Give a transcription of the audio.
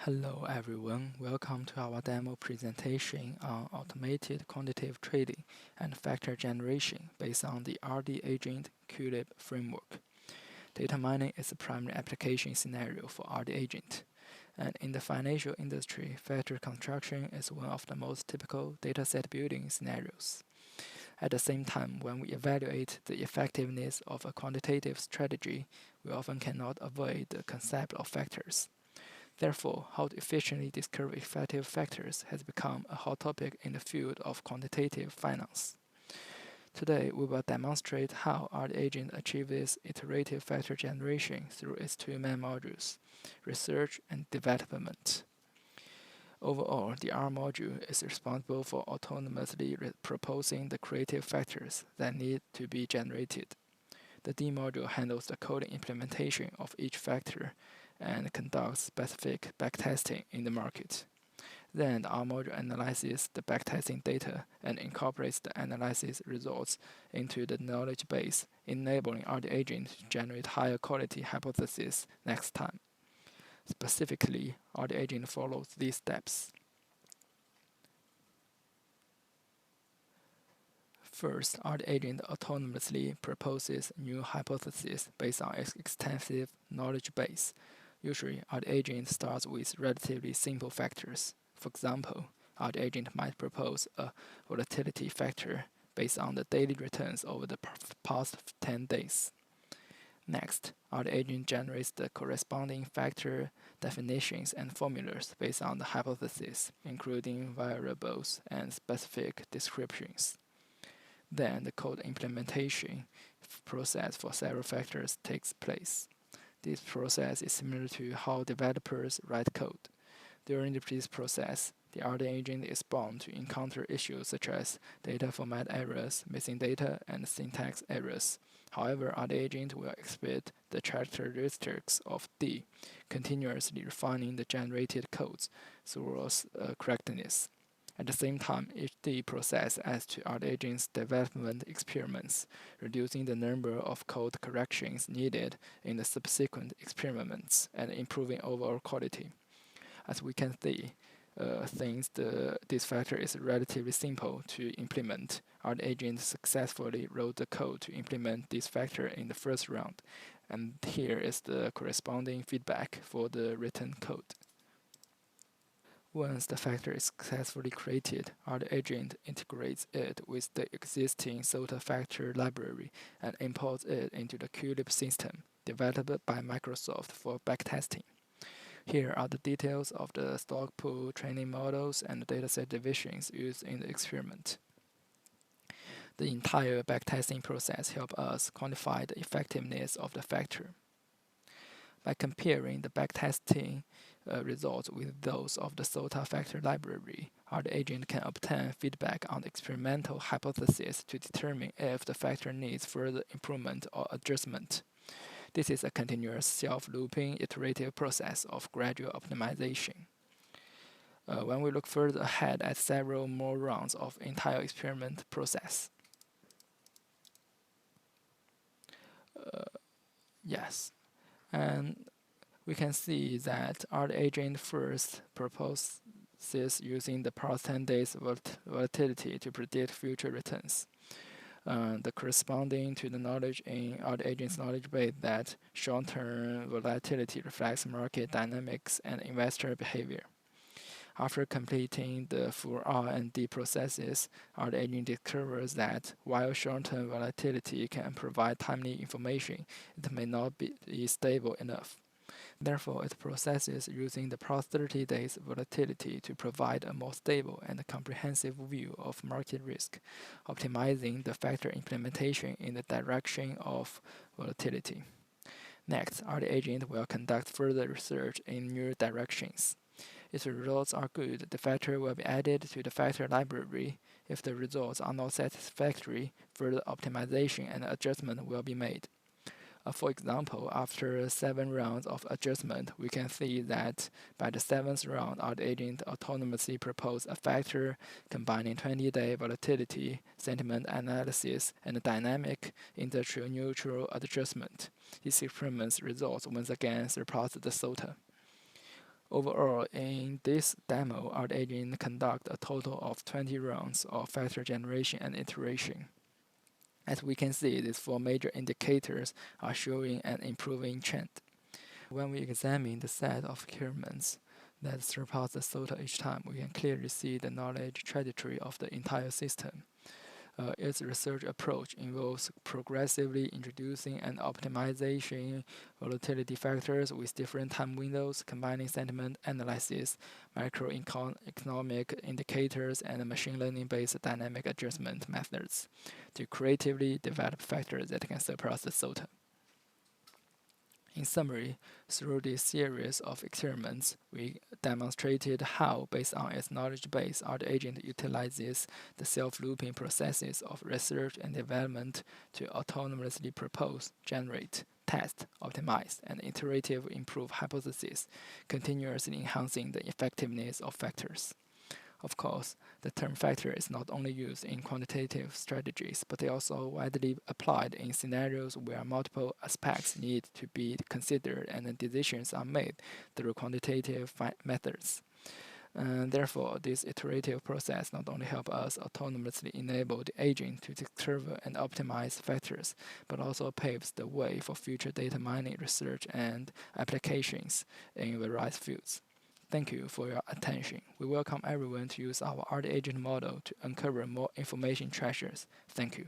Hello everyone, welcome to our demo presentation on automated quantitative trading and factor generation based on the RD Agent QLib framework. Data mining is the primary application scenario for RD Agent, and in the financial industry, factor construction is one of the most typical dataset building scenarios. At the same time, when we evaluate the effectiveness of a quantitative strategy, we often cannot avoid the concept of factors. Therefore, how to efficiently discover effective factors has become a hot topic in the field of quantitative finance. Today, we will demonstrate how RD Agent achieves iterative factor generation through its two main modules, research and development. Overall, the R module is responsible for autonomously proposing the creative factors that need to be generated. The D module handles the coding implementation of each factor and conducts specific backtesting in the market. Then the R module analyzes the backtesting data and incorporates the analysis results into the knowledge base, enabling RD Agent to generate higher quality hypotheses next time. Specifically, RD Agent follows these steps. First, RD Agent autonomously proposes new hypotheses based on its extensive knowledge base. Usually, RD Agent starts with relatively simple factors. For example, RD Agent might propose a volatility factor based on the daily returns over the past 10 days. Next, RD Agent generates the corresponding factor definitions and formulas based on the hypothesis, including variables and specific descriptions. Then the code implementation process for several factors takes place. This process is similar to how developers write code. During this process, the RD Agent is bound to encounter issues such as data format errors, missing data, and syntax errors. However, RD Agent will exhibit the characteristics of D, continuously refining the generated codes towards correctness. At the same time, each D process adds to RD Agent's development experiments, reducing the number of code corrections needed in the subsequent experiments and improving overall quality. As we can see, this factor is relatively simple to implement. RD Agent successfully wrote the code to implement this factor in the first round, and here is the corresponding feedback for the written code. Once the factor is successfully created, RD Agent integrates it with the existing SOTA factor library and imports it into the QLib system, developed by Microsoft for backtesting. Here are the details of the stock pool training models and the dataset divisions used in the experiment. The entire backtesting process helps us quantify the effectiveness of the factor. By comparing the backtesting results with those of the SOTA factor library, RD Agent can obtain feedback on the experimental hypothesis to determine if the factor needs further improvement or adjustment. This is a continuous self-looping iterative process of gradual optimization. When we look further ahead at several more rounds of entire experiment process. Yes. And we can see that RD Agent first proposes using the past 10 days volatility to predict future returns. The corresponding to the knowledge in RD Agent's knowledge base that short-term volatility reflects market dynamics and investor behavior. After completing the full R and D processes, RD Agent discovers that while short-term volatility can provide timely information, it may not be stable enough. Therefore, it processes using the past 30 days volatility to provide a more stable and comprehensive view of market risk, optimizing the factor implementation in the direction of volatility. Next, RD Agent will conduct further research in new directions. If the results are good, the factor will be added to the factor library. If the results are not satisfactory, further optimization and adjustment will be made. For example, after 7 rounds of adjustment, we can see that by the 7th round, RD Agent autonomously proposed a factor combining 20-day volatility, sentiment analysis, and dynamic industrial-neutral adjustment. This experiment's results once again surpassed the SOTA. Overall, in this demo, our agent conduct a total of 20 rounds of factor generation and iteration. As we can see, these four major indicators are showing an improving trend. When we examine the set of experiments that surpass the SOTA each time, we can clearly see the knowledge trajectory of the entire system. Its research approach involves progressively introducing and optimizing volatility factors with different time windows, combining sentiment analysis, macroeconomic indicators, and machine learning-based dynamic adjustment methods to creatively develop factors that can surpass the SOTA. In summary, through this series of experiments, we demonstrated how, based on its knowledge base, our agent utilizes the self-looping processes of research and development to autonomously propose, generate, test, optimize, and iteratively improve hypotheses, continuously enhancing the effectiveness of factors. Of course, the term factor is not only used in quantitative strategies, but they also widely applied in scenarios where multiple aspects need to be considered and decisions are made through quantitative methods. Therefore, this iterative process not only helps us autonomously enable the agent to discover and optimize factors, but also paves the way for future data mining research and applications in various fields. Thank you for your attention. We welcome everyone to use our art agent model to uncover more information treasures. Thank you.